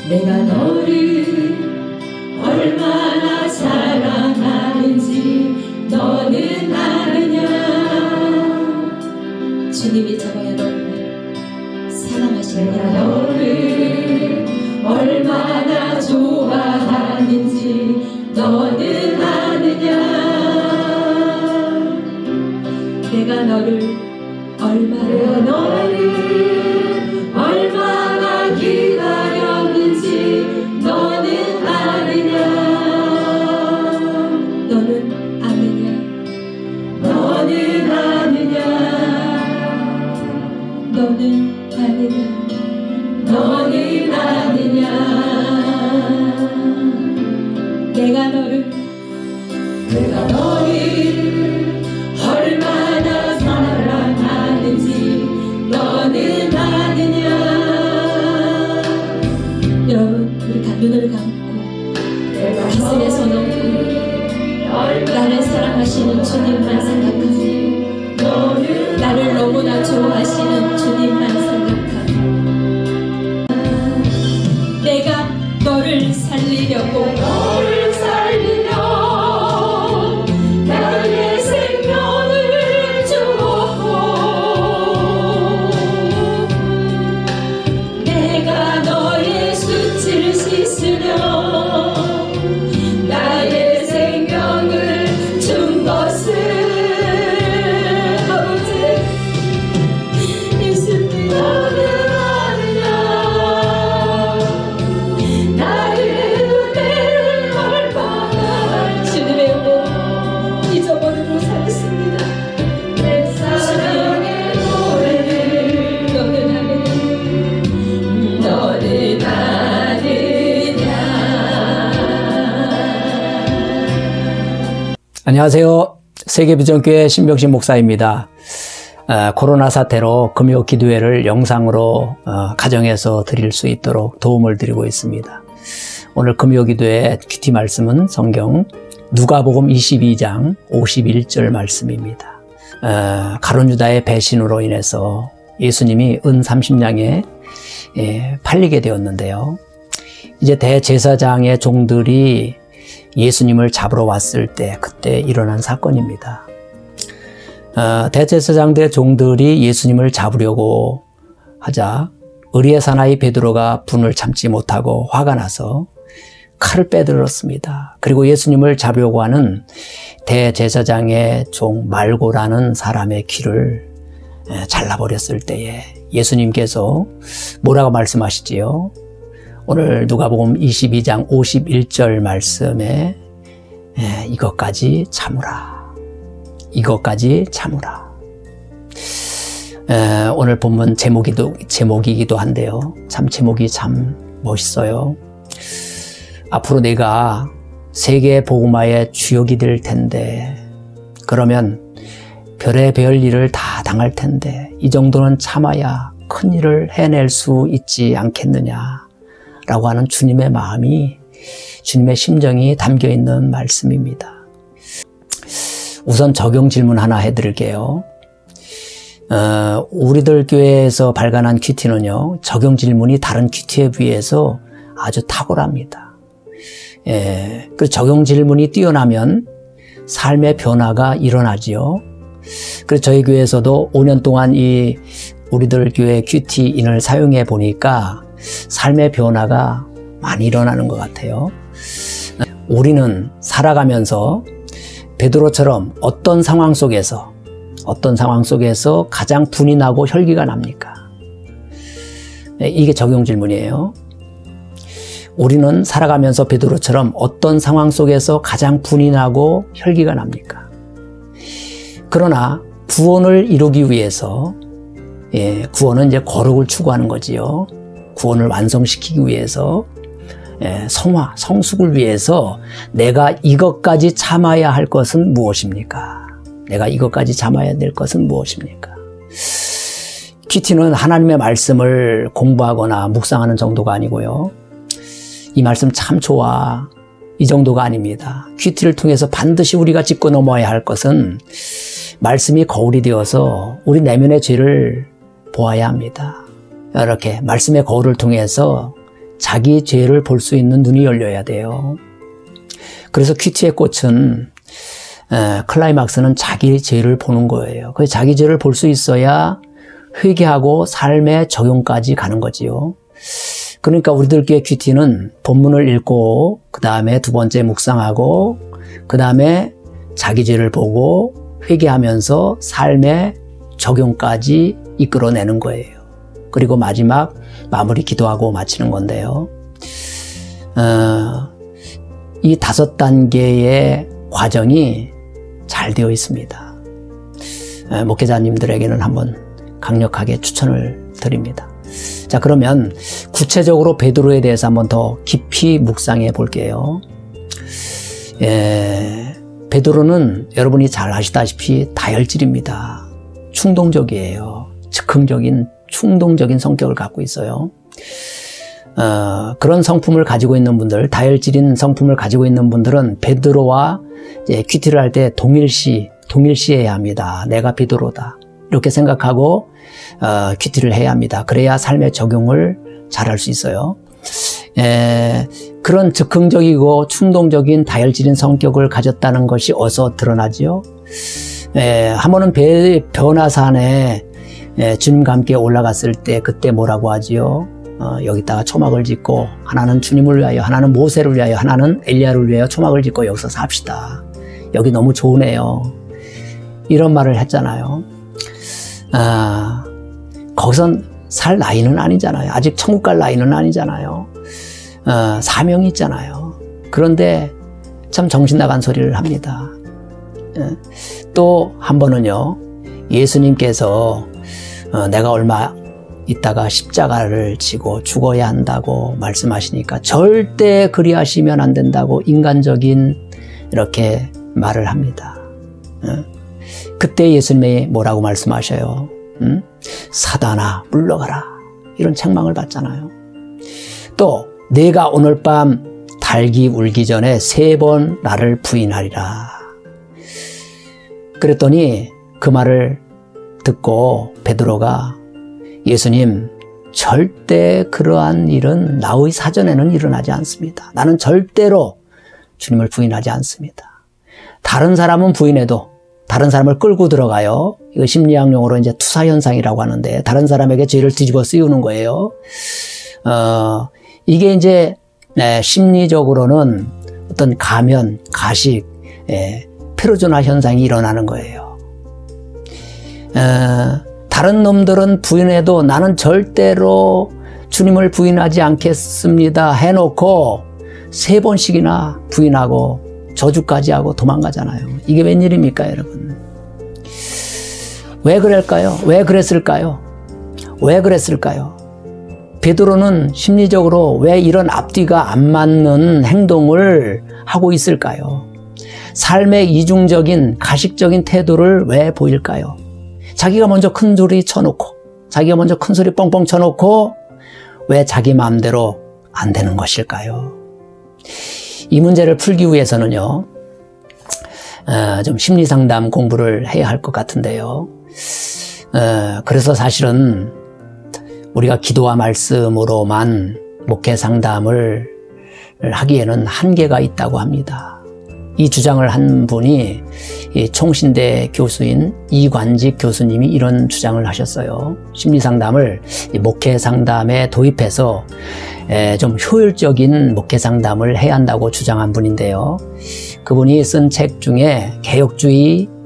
내가 너를 얼마나 사랑하는지 너는 아느냐. 주님이 저와 여러분을 사랑하시는 내가 너를 얼마나 좋아하는지 너는 아느냐. 내가 너를 얼마나 기다렸는지 너는 아느냐. 너는 아느냐. 너는 아느냐. 너는 아느냐. 너는 아느냐. 내가 너를 얼마나 사랑하는지 너는 아느냐. 여러분, 우리 다 눈을 감고 가슴에 손 얹고 나를 사랑하시는 주님만 생각하세요. 나를 너무나 좋아하시는 주님만 생각하세요. 내가 너를 살리려고 나의 생명을 주었고 내가 너의 수치를 씻으려 나의 생명을 준 것은 아버지 예수님 너는 아느냐. 나의 은혜를 얼마나 주님의 은혜 잊어버리고 살았습니다. 내 사랑의 노래를 너는 아느냐. 너는 아느냐. 안녕하세요. 세계비전교회 신병식 목사입니다. 코로나 사태로 금요 기도회를 영상으로 가정에서 드릴 수 있도록 도움을 드리고 있습니다. 오늘 금요 기도회 큐티 말씀은 성경 누가복음 22장 51절 말씀입니다. 가룟 유다의 배신으로 인해서 예수님이 은 30냥에 팔리게 되었는데요. 이제 대제사장의 종들이 예수님을 잡으러 왔을 때 그때 일어난 사건입니다. 대제사장들의 종들이 예수님을 잡으려고 하자 의리의 사나이 베드로가 분을 참지 못하고 화가 나서 칼을 빼들었습니다. 그리고 예수님을 잡으려고 하는 대제사장의 종 말고라는 사람의 귀를 잘라버렸을 때에 예수님께서 뭐라고 말씀하시지요? 오늘 누가복음 22장 51절 말씀에 이것까지 참으라. 이것까지 참으라. 오늘 본문 제목이기도 한데요. 참 제목이 참 멋있어요. 앞으로 내가 세계 복음화의 주역이 될 텐데 그러면 별의별 일을 다 당할 텐데 이 정도는 참아야 큰 일을 해낼 수 있지 않겠느냐 라고 하는 주님의 마음이, 주님의 심정이 담겨 있는 말씀입니다. 우선 적용 질문 하나 해드릴게요. 우리들 교회에서 발간한 큐티는요, 적용 질문이 다른 큐티에 비해서 아주 탁월합니다. 그 적용 질문이 뛰어나면 삶의 변화가 일어나지요. 그래서 저희 교회에서도 5년 동안 이 우리들 교회 큐티인을 사용해 보니까 삶의 변화가 많이 일어나는 것 같아요. 우리는 살아가면서 베드로처럼 어떤 상황 속에서 가장 분이 나고 혈기가 납니까? 이게 적용 질문이에요. 우리는 살아가면서 베드로처럼 어떤 상황 속에서 가장 분이 나고 혈기가 납니까? 그러나 구원을 이루기 위해서, 구원은 이제 거룩을 추구하는 거지요. 구원을 완성시키기 위해서, 성숙을 위해서 내가 이것까지 참아야 할 것은 무엇입니까? 내가 이것까지 참아야 될 것은 무엇입니까? 큐티는 하나님의 말씀을 공부하거나 묵상하는 정도가 아니고요. 이 말씀 참 좋아, 이 정도가 아닙니다. 큐티를 통해서 반드시 우리가 짚고 넘어야 할 것은 말씀이 거울이 되어서 우리 내면의 죄를 보아야 합니다. 이렇게 말씀의 거울을 통해서 자기 죄를 볼 수 있는 눈이 열려야 돼요. 그래서 큐티의 꽃은 클라이막스는 자기 죄를 보는 거예요. 그래서 자기 죄를 볼 수 있어야 회개하고 삶의 적용까지 가는 거지요. 그러니까 우리들 교회 큐티는 본문을 읽고 그 다음에 두 번째 묵상하고 그 다음에 자기 죄를 보고 회개하면서 삶의 적용까지 이끌어내는 거예요. 그리고 마지막 마무리 기도하고 마치는 건데요. 이 5단계의 과정이 잘 되어 있습니다. 목회자님들에게는 한번 강력하게 추천을 드립니다. 자, 그러면 구체적으로 베드로에 대해서 한번 더 깊이 묵상해 볼게요. 베드로는 여러분이 잘 아시다시피 다혈질입니다. 충동적이에요. 즉흥적인 충동적인 성격을 갖고 있어요. 그런 성품을 가지고 있는 분들, 다혈질인 성품을 가지고 있는 분들은 베드로와 이제 큐티를 할 때 동일시해야 합니다. 내가 베드로다. 이렇게 생각하고 큐티를 해야 합니다. 그래야 삶의 적용을 잘할 수 있어요. 그런 즉흥적이고 충동적인 다혈질인 성격을 가졌다는 것이 어디서 드러나지요? 한 번은 변화산에 주님과 함께 올라갔을 때 그때 뭐라고 하지요? 여기다가 초막을 짓고 하나는 주님을 위하여, 하나는 모세를 위하여, 하나는 엘리야를 위하여 초막을 짓고 여기서 삽시다. 여기 너무 좋으네요. 이런 말을 했잖아요. 거기선 살 나이는 아니잖아요. 아직 천국 갈 나이는 아니잖아요. 사명이 있잖아요. 그런데 참 정신 나간 소리를 합니다. 또 한 번은요, 예수님께서 내가 얼마 있다가 십자가를 지고 죽어야 한다고 말씀하시니까 절대 그리하시면 안 된다고 인간적인 이렇게 말을 합니다. 그때 예수님이 뭐라고 말씀하셔요? 사단아 물러가라, 이런 책망을 받잖아요. 또 내가 오늘 밤 닭이 울기 전에 3번 나를 부인하리라. 그랬더니 그 말을 듣고 베드로가 예수님, 절대 그러한 일은 나의 사전에는 일어나지 않습니다. 나는 절대로 주님을 부인하지 않습니다. 다른 사람은 부인해도 다른 사람을 끌고 들어가요. 이거 심리학 용어로 이제 투사현상이라고 하는데 다른 사람에게 죄를 뒤집어 씌우는 거예요. 이게 이제 심리적으로는 어떤 가면, 가식, 페르소나 현상이 일어나는 거예요. 다른 놈들은 부인해도 나는 절대로 주님을 부인하지 않겠습니다 해놓고 3번씩이나 부인하고 저주까지 하고 도망가잖아요. 이게 웬일입니까, 여러분? 왜 그럴까요? 왜 그랬을까요? 왜 그랬을까요? 베드로는 심리적으로 왜 이런 앞뒤가 안 맞는 행동을 하고 있을까요? 삶의 이중적인 가식적인 태도를 왜 보일까요? 자기가 먼저 큰 소리 쳐놓고, 자기가 먼저 큰 소리 뻥뻥 쳐놓고 왜 자기 마음대로 안 되는 것일까요? 이 문제를 풀기 위해서는요, 좀 심리상담 공부를 해야 할 것 같은데요. 그래서 사실은 우리가 기도와 말씀으로만 목회 상담을 하기에는 한계가 있다고 합니다. 이 주장을 한 분이 총신대 교수인 이관직 교수님이 이런 주장을 하셨어요. 심리상담을 목회 상담에 도입해서 좀 효율적인 목회 상담을 해야 한다고 주장한 분인데요. 그분이 쓴 책 중에 개혁주의적인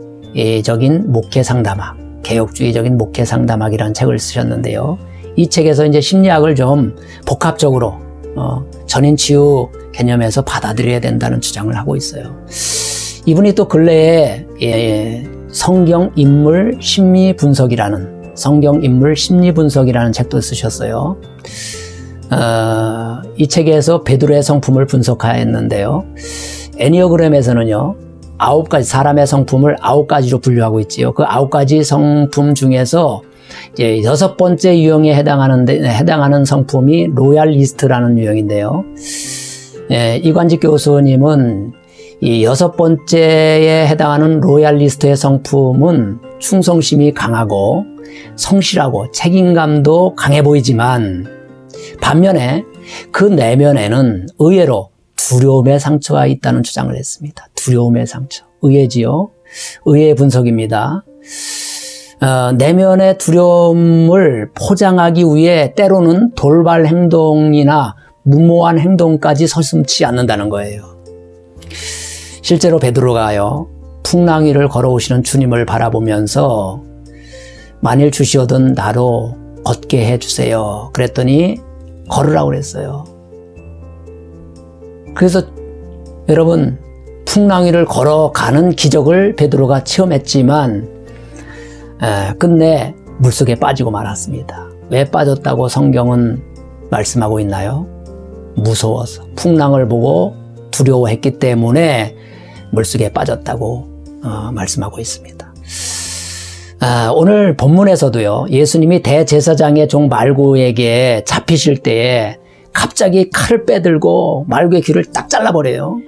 목회 상담학, 개혁주의적인 목회 상담학이라는 책을 쓰셨는데요. 이 책에서 이제 심리학을 좀 복합적으로 전인치유 개념에서 받아들여야 된다는 주장을 하고 있어요. 이분이 또 근래에 성경 인물 심리 분석이라는 책도 쓰셨어요. 이 책에서 베드로의 성품을 분석하였는데요. 애니어그램에서는요, 9가지 사람의 성품을 9가지로 분류하고 있지요. 그 9가지 성품 중에서 이제 6번째 유형에 해당하는 성품이 로얄리스트라는 유형인데요. 이관직 교수님은 이 6번째에 해당하는 로얄리스트의 성품은 충성심이 강하고 성실하고 책임감도 강해 보이지만 반면에 그 내면에는 의외로 두려움의 상처가 있다는 주장을 했습니다. 두려움의 상처. 의외지요. 의외의 분석입니다. 내면의 두려움을 포장하기 위해 때로는 돌발 행동이나 무모한 행동까지 서슴지 않는다는 거예요. 실제로 베드로가요, 풍랑 위를 걸어오시는 주님을 바라보면서 만일 주시어든 나로 걷게 해주세요. 그랬더니 걸으라고 그랬어요. 그래서 여러분, 풍랑 위를 걸어가는 기적을 베드로가 체험했지만 끝내 물속에 빠지고 말았습니다. 왜 빠졌다고 성경은 말씀하고 있나요? 무서워서, 풍랑을 보고 두려워했기 때문에 물속에 빠졌다고 말씀하고 있습니다. 오늘 본문에서도요, 예수님이 대제사장의 종 말구에게 잡히실 때에 갑자기 칼을 빼들고 말구의 귀를 딱 잘라버려요.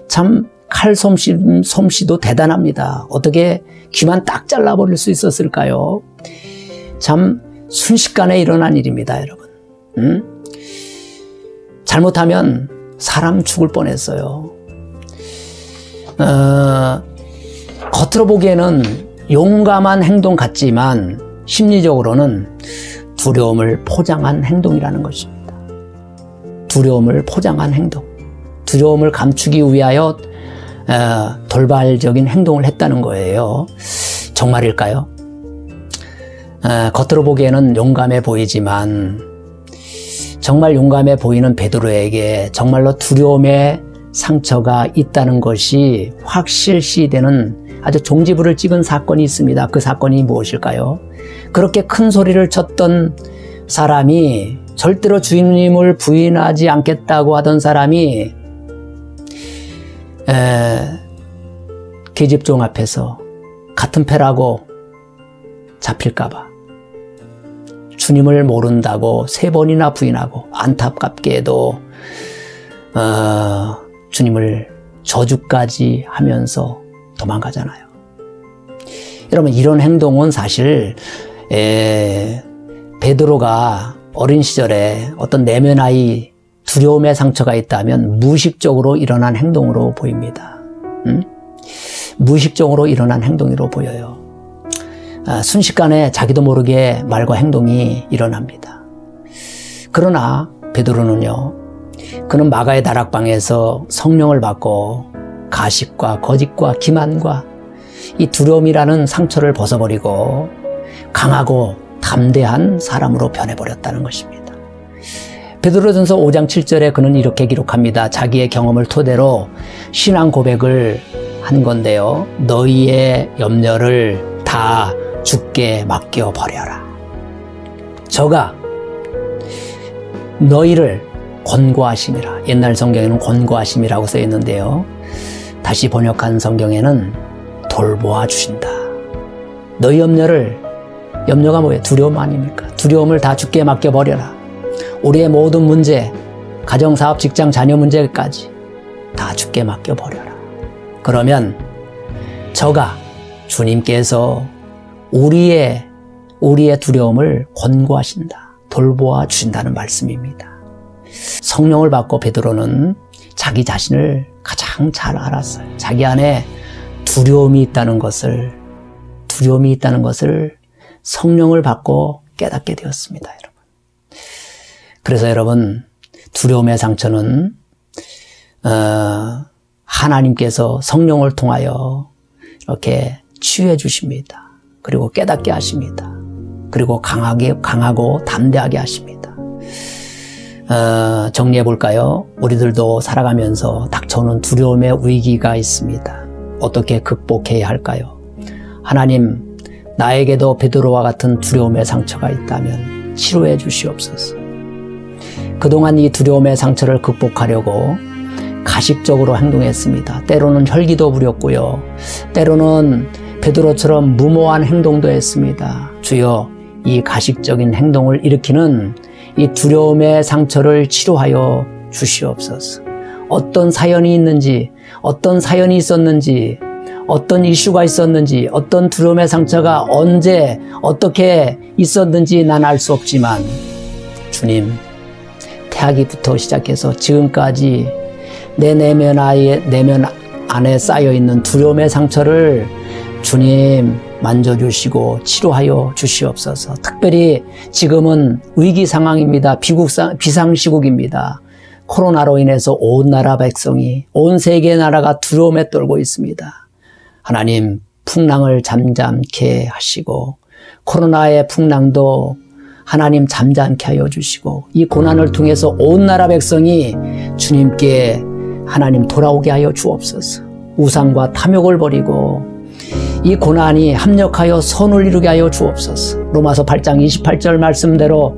참 칼 솜씨도 대단합니다. 어떻게 귀만 딱 잘라버릴 수 있었을까요? 참 순식간에 일어난 일입니다, 여러분. 잘못하면 사람 죽을 뻔했어요. 겉으로 보기에는 용감한 행동 같지만 심리적으로는 두려움을 포장한 행동이라는 것입니다. 두려움을 포장한 행동. 두려움을 감추기 위하여 돌발적인 행동을 했다는 거예요. 정말일까요? 겉으로 보기에는 용감해 보이지만 정말 용감해 보이는 베드로에게 정말로 두려움의 상처가 있다는 것이 확실시되는 아주 종지부를 찍은 사건이 있습니다. 그 사건이 무엇일까요? 그렇게 큰 소리를 쳤던 사람이, 절대로 주님을 부인하지 않겠다고 하던 사람이 계집종 앞에서 같은 패라고 잡힐까봐 주님을 모른다고 3번이나 부인하고 안타깝게도 주님을 저주까지 하면서 도망가잖아요. 여러분, 이런 행동은 사실 베드로가 어린 시절에 어떤 내면의 두려움의 상처가 있다면 무의식적으로 일어난 행동으로 보입니다. 무의식적으로 일어난 행동으로 보여요. 순식간에 자기도 모르게 말과 행동이 일어납니다. 그러나 베드로는요, 그는 마가의 다락방에서 성령을 받고 가식과 거짓과 기만과 이 두려움이라는 상처를 벗어버리고 강하고 담대한 사람으로 변해버렸다는 것입니다. 베드로전서 5장 7절에 그는 이렇게 기록합니다. 자기의 경험을 토대로 신앙 고백을 한 건데요. 너희의 염려를 다 주께 맡겨버려라. 저가 너희를 권고하심이라. 옛날 성경에는 권고하심이라고 써 있는데요. 다시 번역한 성경에는 돌보아 주신다. 너희 염려가 뭐예요? 두려움 아닙니까? 두려움을 다 주께 맡겨버려라. 우리의 모든 문제, 가정, 사업, 직장, 자녀 문제까지 다 주께 맡겨버려라. 그러면 저가, 주님께서 우리의 두려움을 권고하신다. 돌보아 주신다는 말씀입니다. 성령을 받고 베드로는 자기 자신을 가장 잘 알았어요. 자기 안에 두려움이 있다는 것을 성령을 받고 깨닫게 되었습니다, 여러분. 그래서 여러분, 두려움의 상처는 하나님께서 성령을 통하여 이렇게 치유해 주십니다. 그리고 깨닫게 하십니다. 그리고 강하고 담대하게 하십니다. 정리해 볼까요? 우리들도 살아가면서 닥쳐오는 두려움의 위기가 있습니다. 어떻게 극복해야 할까요? 하나님, 나에게도 베드로와 같은 두려움의 상처가 있다면 치료해 주시옵소서. 그동안 이 두려움의 상처를 극복하려고 가식적으로 행동했습니다. 때로는 혈기도 부렸고요. 때로는 베드로처럼 무모한 행동도 했습니다. 주여, 이 가식적인 행동을 일으키는 이 두려움의 상처를 치료하여 주시옵소서. 어떤 사연이 있는지, 어떤 사연이 있었는지, 어떤 이슈가 있었는지, 어떤 두려움의 상처가 언제 어떻게 있었는지 난 알 수 없지만 주님, 태아기부터 시작해서 지금까지 내 내면 안에 쌓여있는 두려움의 상처를 주님 만져주시고 치료하여 주시옵소서. 특별히 지금은 위기 상황입니다. 비상시국입니다. 코로나로 인해서 온 나라 백성이, 온 세계 나라가 두려움에 떨고 있습니다. 하나님, 풍랑을 잠잠케 하시고 코로나의 풍랑도 하나님 잠잠케 하여 주시고 이 고난을 통해서 온 나라 백성이 주님께 하나님 돌아오게 하여 주옵소서. 우상과 탐욕을 버리고 이 고난이 합력하여 선을 이루게 하여 주옵소서. 로마서 8장 28절 말씀대로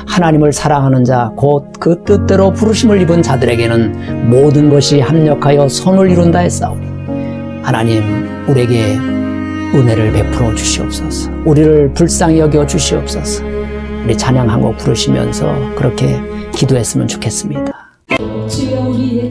하나님을 사랑하는 자 곧 그 뜻대로 부르심을 입은 자들에게는 모든 것이 합력하여 선을 이룬다 했사오니 하나님, 우리에게 은혜를 베풀어 주시옵소서. 우리를 불쌍히 여겨 주시옵소서. 우리 찬양 한 곡 부르시면서 그렇게 기도했으면 좋겠습니다. 주여 우리의